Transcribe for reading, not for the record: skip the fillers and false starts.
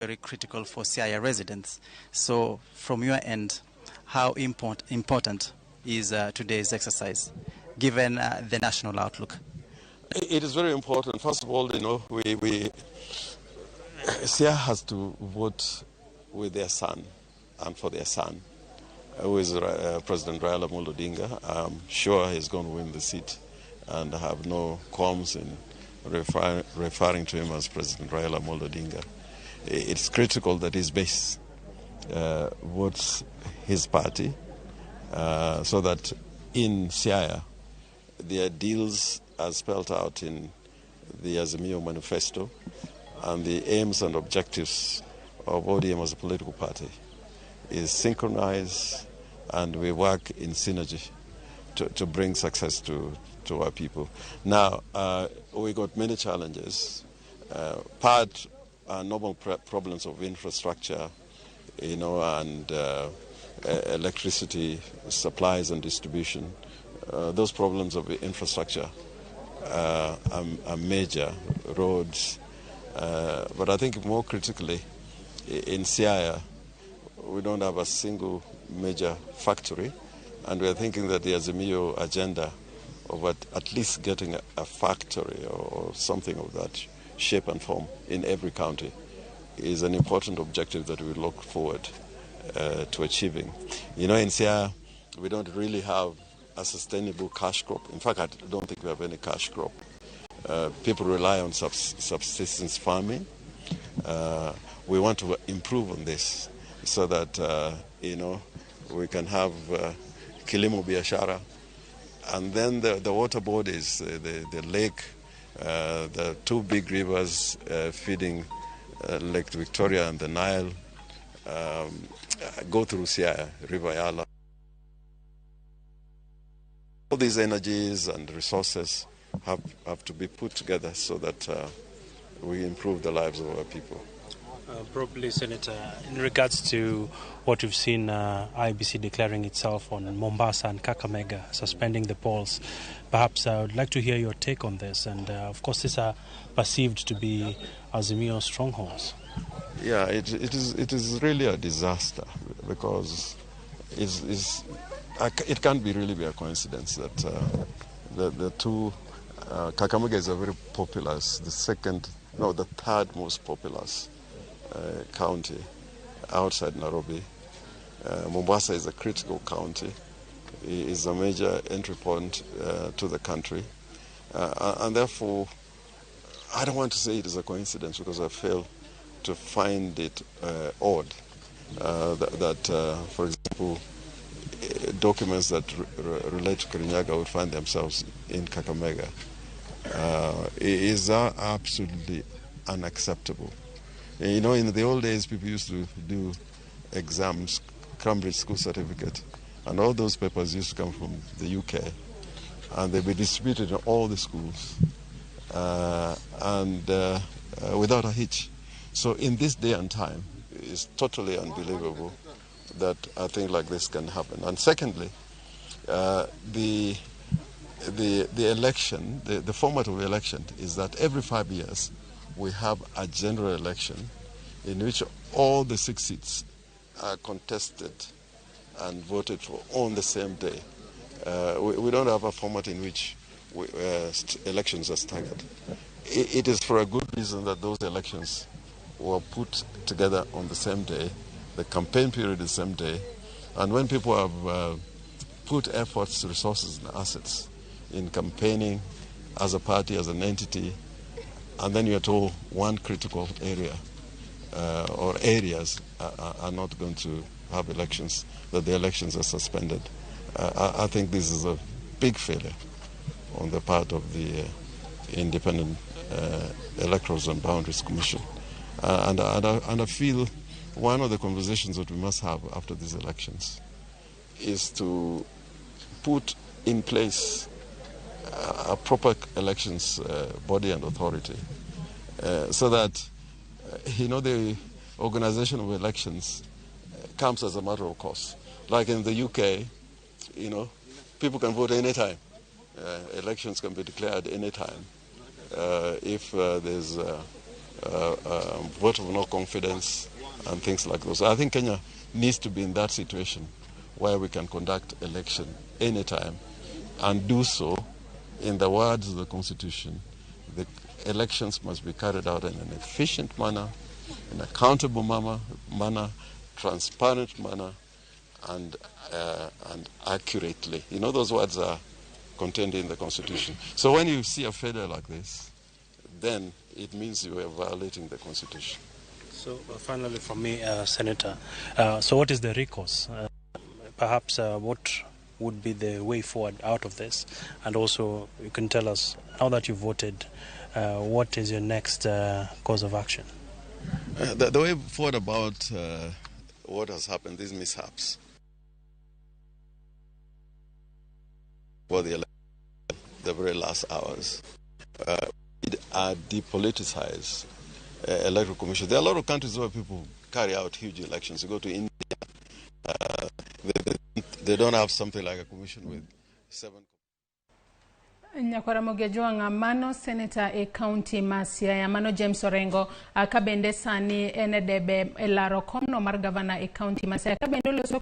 very critical for CIA residents. So from your end, how important is today's exercise, given the national outlook? It is very important. First of all, CIA has to vote with their son and for their son, who is President Raila Amolo Odinga. I'm sure he's going to win the seat, and I have no qualms in referring to him as President Raila Amolo Odinga. It's critical that his base votes his party, so that in CIA, the ideals as spelled out in the Azimio Manifesto and the aims and objectives of ODM as a political party is synchronized, and we work in synergy to bring success to our people. Now, we got many challenges. Part are normal problems of infrastructure, and electricity supplies and distribution. Those problems of infrastructure are major, roads. But I think more critically, in Siaya, we don't have a single major factory, and we're thinking that the Azimio agenda of at least getting a factory or something of that shape and form in every county is an important objective that we look forward to achieving. In Siaya, we don't really have a sustainable cash crop. In fact, I don't think we have any cash crop. People rely on subsistence farming. We want to improve on this so that, we can have kilimo biashara. And then the water bodies, the lake, the two big rivers feeding Lake Victoria and the Nile, go through Siaya, River Yala. All these energies and resources have to be put together so that we improve the lives of our people. Probably, Senator, in regards to what we've seen IBC declaring itself on Mombasa and Kakamega, suspending the polls, perhaps I would like to hear your take on this. And of course, these are perceived to be Azimio strongholds. Yeah, it is really a disaster, because it can't really be a coincidence that the two, Kakamega is a very populous, the third most populous county outside Nairobi. Mombasa is a critical county. It is a major entry point to the country. And therefore, I don't want to say it is a coincidence, because I fail to find it odd that, for example, documents that relate to Kirinyaga would find themselves in Kakamega. It is absolutely unacceptable. In the old days, people used to do exams, Cambridge School Certificate, and all those papers used to come from the UK, and they'd be distributed in all the schools, and without a hitch. So in this day and time, it's totally unbelievable that a thing like this can happen. And secondly, the election, the format of the election is that every 5 years we have a general election in which all the 6 seats are contested and voted for on the same day. We don't have a format in which elections are staggered. It is for a good reason that those elections were put together on the same day, the campaign period the same day, and when people have put efforts, resources, and assets in campaigning as a party, as an entity, and then you're told one critical area or areas are not going to have elections, that the elections are suspended. I think this is a big failure on the part of the Independent Electorals and Boundaries Commission. And I feel one of the conversations that we must have after these elections is to put in place a proper elections body and authority, so that the organization of elections comes as a matter of course. Like in the UK, people can vote anytime. Elections can be declared anytime if there's vote of no confidence and things like those. I think Kenya needs to be in that situation where we can conduct election anytime and do so in the words of the Constitution. The elections must be carried out in an efficient manner, an accountable manner, transparent manner, and accurately. You know, those words are contained in the Constitution. So when you see a failure like this, then it means you are violating the Constitution. So finally from me, Senator, so what is the recourse? Perhaps what would be the way forward out of this? And also you can tell us, now that you voted, what is your next course of action? The way forward about what has happened, these mishaps, for the election, the very last hours, depoliticize electoral commission. There are a lot of countries where people carry out huge elections. You go to India, they don't have something like a commission with 7. Ramogi mano Senator e County Masia mano James Orengo kabende sani enedebe elaro komno mar governor e County Masia kabende